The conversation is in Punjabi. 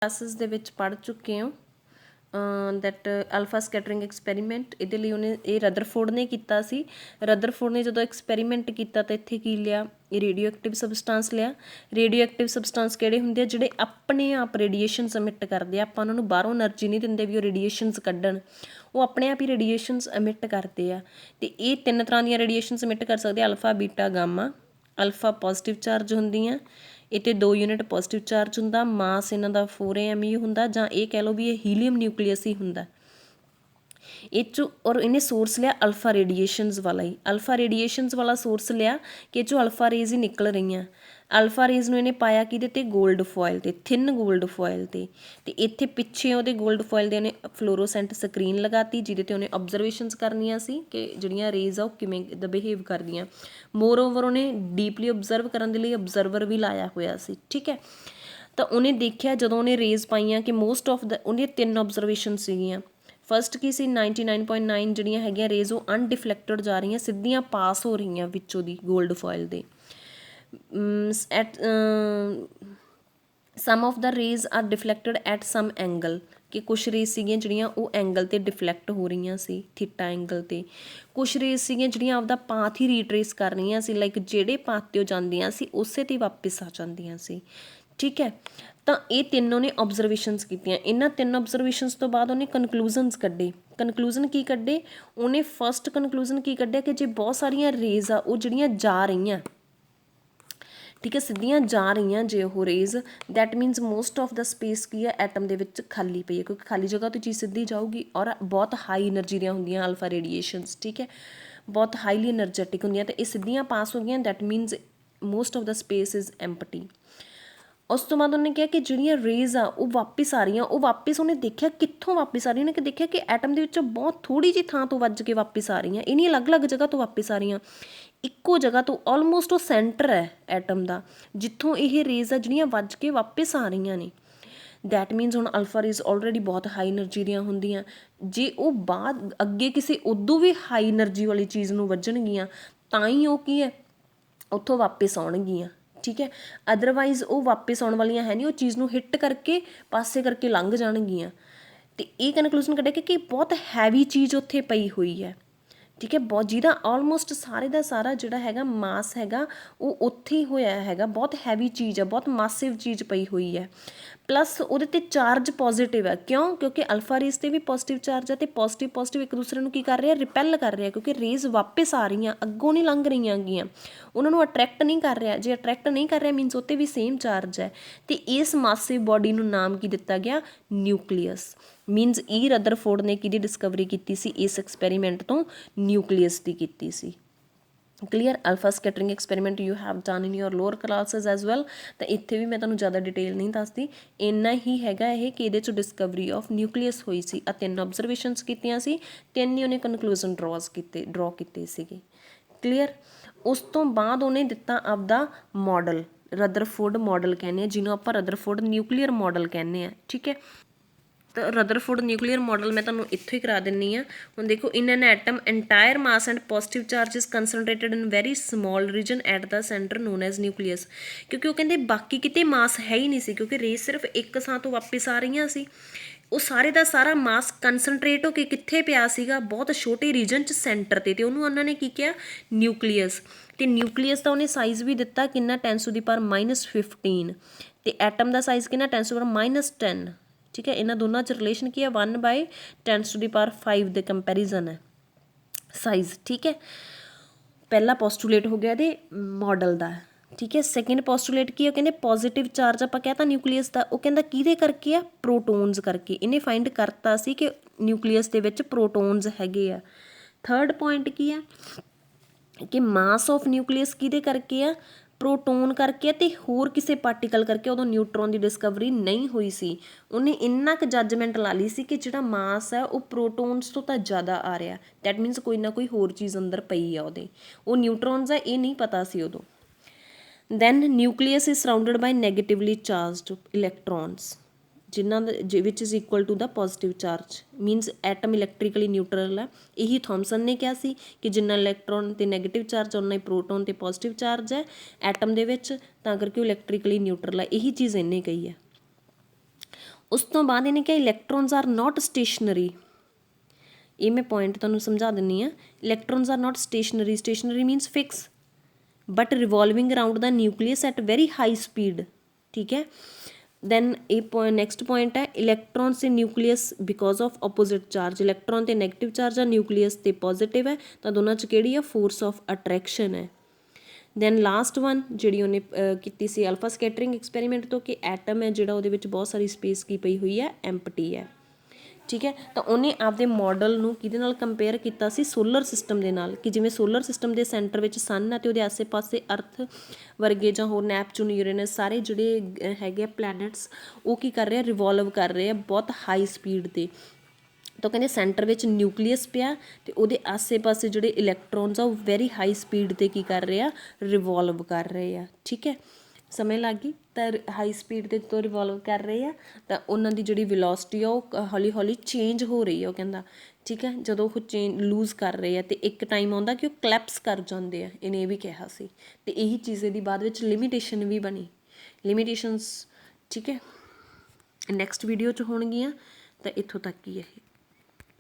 ਕਲਾਸਿਸ ਦੇ ਵਿੱਚ ਪੜ੍ਹ ਚੁੱਕੇ ਹੋ ਦੈਟ ਅਲਫਾ ਸਕੈਟਰਿੰਗ ਐਕਸਪੈਰੀਮੈਂਟ। ਇਹਦੇ ਲਈ ਉਹਨੇ ਇਹ ਰਦਰਫੋਰਡ ਨੇ ਕੀਤਾ ਸੀ। ਰਦਰਫੋਰਡ ਨੇ ਜਦੋਂ ਐਕਸਪੈਰੀਮੈਂਟ ਕੀਤਾ ਤਾਂ ਇੱਥੇ ਕੀ ਲਿਆ, ਇਹ ਰੇਡੀਓ ਐਕਟਿਵ ਸਬਸਟਾਂਸ ਲਿਆ। ਰੇਡੀਓ ਐਕਟਿਵ ਸਬਸਟਾਂਸ ਕਿਹੜੇ ਹੁੰਦੇ ਆ, ਜਿਹੜੇ ਆਪਣੇ ਆਪ ਰੇਡੀਏਸ਼ਨਸ ਐਮਿਟ ਕਰਦੇ ਆ, ਆਪਾਂ ਉਹਨਾਂ ਨੂੰ ਬਾਹਰੋਂ એનર્ਜੀ ਨਹੀਂ ਦਿੰਦੇ ਵੀ ਉਹ ਰੇਡੀਏਸ਼ਨਸ ਕੱਢਣ, ਉਹ ਆਪਣੇ ਆਪ ਹੀ ਰੇਡੀਏਸ਼ਨਸ ਐਮਿਟ ਕਰਦੇ ਆ। ਅਤੇ ਇਹ 3 ਤਰ੍ਹਾਂ ਦੀਆਂ ਰੇਡੀਏਸ਼ਨਸ ਐਮਿਟ ਕਰ ਸਕਦੇ ਆ, ਅਲਫਾ ਬੀਟਾ ਗਾਮਾ। ਅਲਫਾ ਪੋਜ਼ੀਟਿਵ ਚਾਰਜ ਹੁੰਦੀਆਂ, ਇਹ 'ਤੇ 2 ਯੂਨਿਟ ਪੋਜ਼ੀਟਿਵ ਚਾਰਜ ਹੁੰਦਾ, ਮਾਸ ਇਹਨਾਂ ਦਾ 4 AMU ਹੁੰਦਾ, ਜਾਂ ਇਹ ਕਹਿ ਲਓ ਵੀ ਇਹ ਹੀਲੀਅਮ ਨਿਊਕਲੀਅਸ ਹੀ ਹੁੰਦਾ ਇਹ 'ਚੋਂ। ਔਰ ਇਹਨੇ ਸੋਰਸ ਲਿਆ ਅਲਫਾ ਰੇਡੀਏਸ਼ਨਸ ਵਾਲਾ ਹੀ, ਅਲਫਾ ਰੇਡੀਏਸ਼ਨਸ ਵਾਲਾ ਸੋਰਸ ਲਿਆ ਕਿ ਇਹ 'ਚੋਂ ਅਲਫਾ ਰੇਜ਼ ਹੀ ਨਿਕਲ ਰਹੀਆਂ। ਅਲਫਾ ਰੇਜ਼ ਨੂੰ ਇਹਨੇ ਪਾਇਆ ਕਿਹਦੇ 'ਤੇ, ਗੋਲਡ ਫੋਇਲ 'ਤੇ, ਥਿਨ ਗੋਲਡ ਫੋਇਲ 'ਤੇ। ਅਤੇ ਇੱਥੇ ਪਿੱਛੇ ਉਹਦੇ ਗੋਲਡ ਫੋਇਲ ਦੇ ਉਹਨੇ ਫਲੋਰੋਸੈਂਟ ਸਕਰੀਨ ਲਗਾਤੀ, ਜਿਹਦੇ 'ਤੇ ਉਹਨੇ ਓਬਜ਼ਰਵੇਸ਼ਨਸ ਕਰਨੀਆਂ ਸੀ ਕਿ ਜਿਹੜੀਆਂ ਰੇਜ਼ ਆ ਉਹ ਕਿਵੇਂ ਦਾ ਬਿਹੇਵ ਕਰਦੀਆਂ। ਮੋਰ ਓਵਰ ਉਹਨੇ ਡੀਪਲੀ ਓਬਜ਼ਰਵ ਕਰਨ ਦੇ ਲਈ ਓਬਜ਼ਰਵਰ ਵੀ ਲਾਇਆ ਹੋਇਆ ਸੀ, ਠੀਕ ਹੈ। ਤਾਂ ਉਹਨੇ ਦੇਖਿਆ ਜਦੋਂ ਉਹਨੇ ਰੇਜ਼ ਪਾਈਆਂ ਕਿ ਮੋਸਟ ਆਫ ਦਾ, ਉਹਦੀਆਂ 3 ਓਬਜ਼ਰਵੇਸ਼ਨ ਸੀਗੀਆਂ। ਫਸਟ ਕੀ ਸੀ, 99.9 ਜਿਹੜੀਆਂ ਹੈਗੀਆਂ ਰੇਜ਼ ਉਹ ਅਨਡਿਫਲੈਕਟਡ ਜਾ ਰਹੀਆਂ, ਸਿੱਧੀਆਂ ਪਾਸ ਹੋ ਰਹੀਆਂ ਵਿੱਚੋਂ ਦੀ ਗੋਲਡ ਫੋਇਲ ਦੇ। At some of the rays are deflected at some angle, ਕਿ ਕੁਛ ਰੇਜ਼ ਸੀਗੀਆਂ ਜਿਹੜੀਆਂ ਉਹ ਐਂਗਲ 'ਤੇ ਡਿਫਲੈਕਟ ਹੋ ਰਹੀਆਂ ਸੀ, ਥੀਟਾ ਐਂਗਲ 'ਤੇ। ਕੁਛ ਰੇਜ਼ ਸੀਗੀਆਂ ਜਿਹੜੀਆਂ ਆਪਦਾ ਪਾਥ ਹੀ ਰੀਟਰੇਸ ਕਰ ਰਹੀਆਂ ਸੀ, ਲਾਈਕ ਜਿਹੜੇ ਪਾਥ 'ਤੇ ਉਹ ਜਾਂਦੀਆਂ ਸੀ ਉਸੇ 'ਤੇ ਵਾਪਿਸ ਆ ਜਾਂਦੀਆਂ ਸੀ, ਠੀਕ ਹੈ। ਤਾਂ ਇਹ ਤਿੰਨੋਂ ਨੇ ਓਬਜ਼ਰਵੇਸ਼ਨਸ ਕੀਤੀਆਂ। ਇਹਨਾਂ 3 ਓਬਜ਼ਰਵੇਸ਼ਨਸ ਤੋਂ ਬਾਅਦ ਉਹਨੇ ਕਨਕਲੂਜ਼ਨਸ ਕੱਢੇ। ਕਨਕਲੂਜ਼ਨ ਕੀ ਕੱਢੇ ਉਹਨੇ, ਫਸਟ ਕਨਕਲੂਜ਼ਨ ਕੀ ਕੱਢਿਆ ਕਿ ਜੇ ਬਹੁਤ ਸਾਰੀਆਂ ਰੇਜ਼ ਆ ਉਹ ਜਿਹੜੀਆਂ ਜਾ ਰਹੀਆਂ, ਠੀਕ ਹੈ, ਸਿੱਧੀਆਂ ਜਾ ਰਹੀਆਂ ਜੇ ਉਹ rays, that means most of the space ਕੀ ਹੈ ਐਟਮ ਦੇ ਵਿੱਚ ਖਾਲੀ ਪਈ ਹੈ, ਕਿਉਂਕਿ ਖਾਲੀ ਜਗ੍ਹਾ ਤੋਂ ਚੀਜ਼ ਸਿੱਧੀ ਜਾਊਗੀ। ਔਰ ਬਹੁਤ ਹਾਈ ਐਨਰਜੀ ਦੀਆਂ ਹੁੰਦੀਆਂ ਅਲਫਾ ਰੇਡੀਏਸ਼ਨਸ, ਠੀਕ ਹੈ, ਬਹੁਤ ਹਾਈਲੀ ਐਨਰਜੈਟਿਕ ਹੁੰਦੀਆਂ, ਅਤੇ ਇਹ ਸਿੱਧੀਆਂ ਪਾਸ ਹੋ ਗਈਆਂ, that means most of the space is empty. ਉਸ ਤੋਂ ਬਾਅਦ ਉਹਨੇ ਕਿਹਾ ਕਿ ਜਿਹੜੀਆਂ ਰੇਜ਼ ਆ ਉਹ ਵਾਪਿਸ ਆ ਰਹੀਆਂ, ਉਹ ਵਾਪਿਸ ਉਹਨੇ ਦੇਖਿਆ ਕਿੱਥੋਂ ਵਾਪਿਸ ਆ ਰਹੀਆਂ, ਉਹਨੇ ਕਿ ਦੇਖਿਆ ਕਿ ਐਟਮ ਦੇ ਵਿੱਚੋਂ ਬਹੁਤ ਥੋੜ੍ਹੀ ਜਿਹੀ ਥਾਂ ਤੋਂ ਵੱਜ ਕੇ ਵਾਪਿਸ ਆ ਰਹੀਆਂ, ਇਹ ਨਹੀਂ ਅਲੱਗ-ਅਲੱਗ ਜਗ੍ਹਾ ਤੋਂ ਵਾਪਿਸ ਆ ਰਹੀਆਂ, ਇੱਕੋ ਜਗ੍ਹਾ ਤੋਂ। ਆਲਮੋਸਟ ਉਹ ਸੈਂਟਰ ਹੈ ਐਟਮ ਦਾ ਜਿੱਥੋਂ ਇਹ ਰੇਜ਼ ਆ ਜਿਹੜੀਆਂ ਵੱਜ ਕੇ ਵਾਪਿਸ ਆ ਰਹੀਆਂ ਨੇ। ਦੈਟ ਮੀਨਸ ਹੁਣ ਅਲਫਾ ਰੇਜ਼ ਆਲਰੇਡੀ ਬਹੁਤ ਹਾਈ ਐਨਰਜੀ ਦੀਆਂ ਹੁੰਦੀਆਂ, ਜੇ ਉਹ ਬਾਅਦ ਅੱਗੇ ਕਿਸੇ ਉਦੋਂ ਵੀ ਹਾਈ ਐਨਰਜੀ ਵਾਲੀ ਚੀਜ਼ ਨੂੰ ਵੱਜਣਗੀਆਂ ਤਾਂ ਹੀ ਉਹ ਕੀ ਹੈ ਉੱਥੋਂ ਵਾਪਿਸ ਆਉਣਗੀਆਂ, ਠੀਕ ਹੈ। ਅਦਰਵਾਈਜ਼ ਉਹ ਵਾਪਿਸ ਆਉਣ ਵਾਲੀਆਂ ਹੈ ਨਹੀਂ, ਉਹ ਚੀਜ਼ ਨੂੰ ਹਿੱਟ ਕਰਕੇ ਪਾਸੇ ਕਰਕੇ ਲੰਘ ਜਾਣਗੀਆਂ। ਅਤੇ ਇਹ ਕਨਕਲੂਜਨ ਕੱਢਿਆ ਕਿ ਬਹੁਤ ਹੈਵੀ ਚੀਜ਼ ਉੱਥੇ ਪਈ ਹੋਈ ਹੈ, ਠੀਕ ਹੈ, ਬਹੁਤ, ਜਿਹਦਾ ਆਲਮੋਸਟ ਸਾਰੇ ਦਾ ਸਾਰਾ ਜਿਹੜਾ ਹੈਗਾ ਮਾਸ ਹੈਗਾ ਉਹ ਉੱਥੇ ਹੀ ਹੋਇਆ ਹੈਗਾ, ਬਹੁਤ ਹੈਵੀ ਚੀਜ਼ ਹੈ, ਬਹੁਤ ਮਾਸਿਵ ਚੀਜ਼ ਪਈ ਹੋਈ ਹੈ। ਪਲੱਸ ਉਹਦੇ 'ਤੇ ਚਾਰਜ ਪੋਜ਼ੀਟਿਵ ਹੈ, ਕਿਉਂ, ਕਿਉਂਕਿ ਅਲਫਾ ਰੇਜ਼ 'ਤੇ ਵੀ ਪੋਜ਼ੀਟਿਵ ਚਾਰਜ ਹੈ, ਅਤੇ ਪੋਜ਼ੀਟਿਵ ਇੱਕ ਦੂਸਰੇ ਨੂੰ ਕੀ ਕਰ ਰਿਹਾ, ਰਿਪੈਲ ਕਰ ਰਿਹਾ, ਕਿਉਂਕਿ ਰੇਜ਼ ਵਾਪਿਸ ਆ ਰਹੀਆਂ, ਅੱਗੋਂ ਨਹੀਂ ਲੰਘ ਰਹੀਆਂ ਹੈਗੀਆਂ, ਉਹਨਾਂ ਨੂੰ ਅਟਰੈਕਟ ਨਹੀਂ ਕਰ ਰਿਹਾ। ਜੇ ਅਟਰੈਕਟ ਨਹੀਂ ਕਰ ਰਿਹਾ ਮੀਨਸ ਉੱਤੇ ਵੀ ਸੇਮ ਚਾਰਜ ਹੈ। ਅਤੇ ਇਸ ਮਾਸਿਵ ਬੋਡੀ ਨੂੰ ਨਾਮ ਕੀ ਦਿੱਤਾ ਗਿਆ, ਨਿਊਕਲੀਅਸ। ਮੀਨਸ ਈ ਰਦਰਫੋਰਡ ਨੇ ਕਿਹਦੀ ਡਿਸਕਵਰੀ ਕੀਤੀ ਸੀ ਇਸ ਐਕਸਪੈਰੀਮੈਂਟ ਤੋਂ, ਨਿਊਕਲੀਅਸ ਦੀ ਕੀਤੀ ਸੀ। Clear. Alpha scattering experiment you have done in your lower classes as well. ਤਾਂ ਇੱਥੇ ਵੀ ਮੈਂ ਤੁਹਾਨੂੰ ਜ਼ਿਆਦਾ ਡਿਟੇਲ ਨਹੀਂ ਦੱਸਦੀ, ਇੰਨਾ ਹੀ ਹੈਗਾ ਇਹ ਕਿ ਇਹਦੇ 'ਚੋਂ ਡਿਸਕਵਰੀ ਆਫ ਨਿਊਕਲੀਅਸ ਹੋਈ ਸੀ। 3 ਓਬਜ਼ਰਵੇਸ਼ਨਸ ਕੀਤੀਆਂ ਸੀ, 3 ਹੀ ਉਹਨੇ ਕਨਕਲੂਜ਼ਨ ਡਰੋ ਕੀਤੇ ਸੀਗੇ। ਕਲੀਅਰ। ਉਸ ਤੋਂ ਬਾਅਦ ਉਹਨੇ ਦਿੱਤਾ ਆਪਦਾ ਮੋਡਲ, ਰਦਰਫੋਰਡ ਮੋਡਲ ਕਹਿੰਦੇ ਆ ਜਿਹਨੂੰ ਆਪਾਂ ਰਦਰਫੋਰਡ ਨਿਊਕਲੀਅਰ ਮੋਡਲ ਕਹਿੰਦੇ ਆ, ਠੀਕ ਹੈ। ਤਾਂ ਰਦਰਫੋਰਡ ਨਿਊਕਲੀਅਰ ਮੋਡਲ ਮੈਂ ਤੁਹਾਨੂੰ ਇੱਥੋਂ ਹੀ ਕਰਾ ਦਿੰਦੀ ਹਾਂ। ਹੁਣ ਦੇਖੋ, in an atom entire mass and positive charge is concentrated in very small region at the centre known as nucleus. ਕਿਉਂਕਿ ਉਹ ਕਹਿੰਦੇ ਬਾਕੀ ਕਿਤੇ ਮਾਸ ਹੈ ਹੀ ਨਹੀਂ ਸੀ, ਕਿਉਂਕਿ ਰੇਜ਼ ਸਿਰਫ ਇੱਕ ਥਾਂ ਤੋਂ ਵਾਪਿਸ ਆ ਰਹੀਆਂ ਸੀ। ਉਹ ਸਾਰੇ ਦਾ ਸਾਰਾ ਮਾਸ ਕੰਸਨਟਰੇਟ ਹੋ ਕੇ ਕਿੱਥੇ ਪਿਆ ਸੀਗਾ, ਬਹੁਤ ਛੋਟੇ ਰੀਜਨ 'ਚ ਸੈਂਟਰ 'ਤੇ, ਅਤੇ ਉਹਨੂੰ ਉਹਨਾਂ ਨੇ ਕੀ ਕਿਹਾ, ਨਿਊਕਲੀਅਸ। ਅਤੇ ਨਿਊਕਲੀਅਸ ਦਾ ਉਹਨੇ ਸਾਈਜ਼ ਵੀ ਦਿੱਤਾ ਕਿੰਨਾ, 10⁻15, ਅਤੇ ਐਟਮ ਦਾ ਸਾਈਜ਼ ਕਿੰਨਾ, 10⁻10। ਠੀਕ ਹੈ, ਇਹਨਾਂ ਦੋਨਾਂ 'ਚ ਰਿਲੇਸ਼ਨ ਕੀ ਹੈ, 1/10⁵ ਦੇ ਕੰਪੈਰੀਜ਼ਨ ਹੈ ਸਾਈਜ਼, ਠੀਕ ਹੈ। ਪਹਿਲਾ ਪੋਸਟੂਲੇਟ ਹੋ ਗਿਆ ਇਹਦੇ ਮੋਡਲ ਦਾ, ਠੀਕ ਹੈ। ਸੈਕਿੰਡ ਪੋਸਟੂਲੇਟ ਕੀ ਹੈ, ਕਹਿੰਦੇ ਪੋਜ਼ੀਟਿਵ ਚਾਰਜ ਆਪਾਂ ਕਹਿ ਤਾ ਨਿਊਕਲੀਅਸ ਦਾ, ਉਹ ਕਹਿੰਦਾ ਕਿਹਦੇ ਕਰਕੇ ਆ, ਪ੍ਰੋਟੋਨਸ ਕਰਕੇ। ਇਹਨੇ ਫਾਈਂਡ ਕਰਤਾ ਸੀ ਕਿ ਨਿਊਕਲੀਅਸ ਦੇ ਵਿੱਚ ਪ੍ਰੋਟੋਨਸ ਹੈਗੇ ਆ। ਥਰਡ ਪੁਆਇੰਟ ਕੀ ਆ ਕਿ ਮਾਸ ਆਫ ਨਿਊਕਲੀਅਸ ਕਿਹਦੇ ਕਰਕੇ ਆ, ਪ੍ਰੋਟੋਨ ਕਰਕੇ, ਅਤੇ ਹੋਰ ਕਿਸੇ ਪਾਰਟੀਕਲ ਕਰਕੇ। ਉਦੋਂ ਨਿਊਟਰੋਨ ਦੀ ਡਿਸਕਵਰੀ ਨਹੀਂ ਹੋਈ ਸੀ। ਉਹਨੇ ਇੰਨਾ ਕੁ ਜੱਜਮੈਂਟ ਲਾ ਲਈ ਸੀ ਕਿ ਜਿਹੜਾ ਮਾਸ ਹੈ ਉਹ ਪ੍ਰੋਟੋਨਸ ਤੋਂ ਤਾਂ ਜ਼ਿਆਦਾ ਆ ਰਿਹਾ, ਦੈਟ ਮੀਨਸ ਕੋਈ ਨਾ ਕੋਈ ਹੋਰ ਚੀਜ਼ ਅੰਦਰ ਪਈ ਆ ਉਹਦੇ, ਉਹ ਨਿਊਟਰੋਨਸ ਹੈ ਇਹ ਨਹੀਂ ਪਤਾ ਸੀ ਉਦੋਂ। Then nucleus is surrounded by negatively charged electrons, ਜਿਨ੍ਹਾਂ ਦੇ ਵਿਚ is equal to the positive charge, means atom electrically neutral ਹੈ। ਇਹੀ ਥੋਮਸਨ ਨੇ ਕਿਹਾ ਸੀ ਕਿ ਜਿੰਨਾ ਇਲੈਕਟ੍ਰੋਨ 'ਤੇ ਨੈਗੇਟਿਵ ਚਾਰਜ ਉਨਾ ਹੀ ਪ੍ਰੋਟੋਨ 'ਤੇ ਪੋਜ਼ੀਟਿਵ ਚਾਰਜ ਹੈ ਐਟਮ ਦੇ ਵਿੱਚ, ਤਾਂ ਕਰਕੇ ਉਹ ਇਲੈਕਟ੍ਰੀਕਲੀ ਨਿਊਟਰਲ ਹੈ। ਇਹੀ ਚੀਜ਼ ਇਹਨੇ ਕਹੀ ਹੈ। ਉਸ ਤੋਂ ਬਾਅਦ ਇਹਨੇ ਕਿਹਾ ਇਲੈਕਟ੍ਰੋਨਸ ਆਰ ਨਾਟ ਸਟੇਸ਼ਨਰੀ। ਇਹ ਮੈਂ ਪੁਆਇੰਟ ਤੁਹਾਨੂੰ ਸਮਝਾ ਦਿੰਦੀ ਹਾਂ। Electrons are not stationery, stationery means fix, but revolving around the nucleus at very high speed. ਠੀਕ ਹੈ। ਦੈਨ ਇਹ ਨੈਕਸਟ ਪੁਆਇੰਟ ਹੈ electrons in nucleus because of opposite charge. Electron ਤੇ ਨੈਗੇਟਿਵ ਚਾਰਜ ਆ, ਨਿਊਕਲੀਅਸ ਤੇ ਪੋਜ਼ੀਟਿਵ ਹੈ, ਤਾਂ ਦੋਨਾਂ 'ਚ ਕਿਹੜੀ ਆ, ਫੋਰਸ ਆਫ ਅਟਰੈਕਸ਼ਨ ਹੈ। ਦੈਨ ਲਾਸਟ ਵਨ ਜਿਹੜੀ ਉਹਨੇ ਕੀਤੀ ਸੀ ਅਲਫਾ ਸਕੈਟਰਿੰਗ ਐਕਸਪੈਰੀਮੈਂਟ ਤੋਂ, ਕਿ ਐਟਮ ਹੈ ਜਿਹੜਾ ਉਹਦੇ ਵਿੱਚ ਬਹੁਤ ਸਾਰੀ ਸਪੇਸ ਕੀ ਪਈ ਹੋਈ ਹੈ, ਐਮਪਟੀ ਹੈ। ਠੀਕ ਹੈ। ਤਾਂ ਉਹਨੇ ਆਪਦੇ ਮਾਡਲ ਨੂੰ ਕਿਹਦੇ ਨਾਲ ਕੰਪੇਅਰ ਕੀਤਾ ਸੀ, ਸੋਲਰ ਸਿਸਟਮ ਦੇ ਨਾਲ, ਕਿ ਜਿਵੇਂ ਸੋਲਰ ਸਿਸਟਮ ਦੇ ਸੈਂਟਰ ਵਿੱਚ ਸਨ ਹੈ ਅਤੇ ਉਹਦੇ ਆਸੇ ਪਾਸੇ ਅਰਥ ਵਰਗੇ ਜਾਂ ਹੋਰ ਨੈਪਚੂਨ, ਯੂਰੇਨਸ, ਸਾਰੇ ਜਿਹੜੇ ਹੈਗੇ ਆ ਪਲੈਨਟਸ, ਉਹ ਕੀ ਕਰ ਰਹੇ ਆ, ਰਿਵੋਲਵ ਕਰ ਰਹੇ ਆ ਬਹੁਤ ਹਾਈ ਸਪੀਡ 'ਤੇ। ਤਾਂ ਕਹਿੰਦੇ ਸੈਂਟਰ ਵਿੱਚ ਨਿਊਕਲੀਅਸ ਪਿਆ ਅਤੇ ਉਹਦੇ ਆਸੇ ਪਾਸੇ ਜਿਹੜੇ ਇਲੈਕਟ੍ਰੋਨਸ ਆ ਉਹ ਵੈਰੀ ਹਾਈ ਸਪੀਡ 'ਤੇ ਕੀ ਕਰ ਰਹੇ ਆ, ਰਿਵੋਲਵ ਕਰ ਰਹੇ ਆ। ਠੀਕ ਹੈ, ਸਮਝ ਲੱਗ ਗਈ। ਤਾਂ ਹਾਈ ਸਪੀਡ ਦੇ ਤੋਂ ਰਿਵੋਲਵ ਕਰ ਰਹੇ ਆ, ਤਾਂ ਉਹਨਾਂ ਦੀ ਜਿਹੜੀ ਵੈਲੋਸਿਟੀ ਆ ਉਹ ਹੌਲੀ ਹੌਲੀ ਚੇਂਜ ਹੋ ਰਹੀ ਆ, ਉਹ ਕਹਿੰਦਾ। ਠੀਕ ਹੈ, ਜਦੋਂ ਉਹ ਲੂਜ਼ ਕਰ ਰਹੇ ਆ ਅਤੇ ਇੱਕ ਟਾਈਮ ਆਉਂਦਾ ਕਿ ਉਹ ਕਲੈਪਸ ਕਰ ਜਾਂਦੇ ਆ, ਇਹਨੇ ਇਹ ਵੀ ਕਿਹਾ ਸੀ। ਅਤੇ ਇਹੀ ਚੀਜ਼ ਦੀ ਬਾਅਦ ਵਿੱਚ ਲਿਮੀਟੇਸ਼ਨ ਵੀ ਬਣੀ, ਲਿਮੀਟੇਸ਼ਨਸ। ਠੀਕ ਹੈ, ਨੈਕਸਟ ਵੀਡੀਓ 'ਚ ਹੋਣਗੀਆਂ। ਤਾਂ ਇੱਥੋਂ ਤੱਕ ਹੀ ਇਹ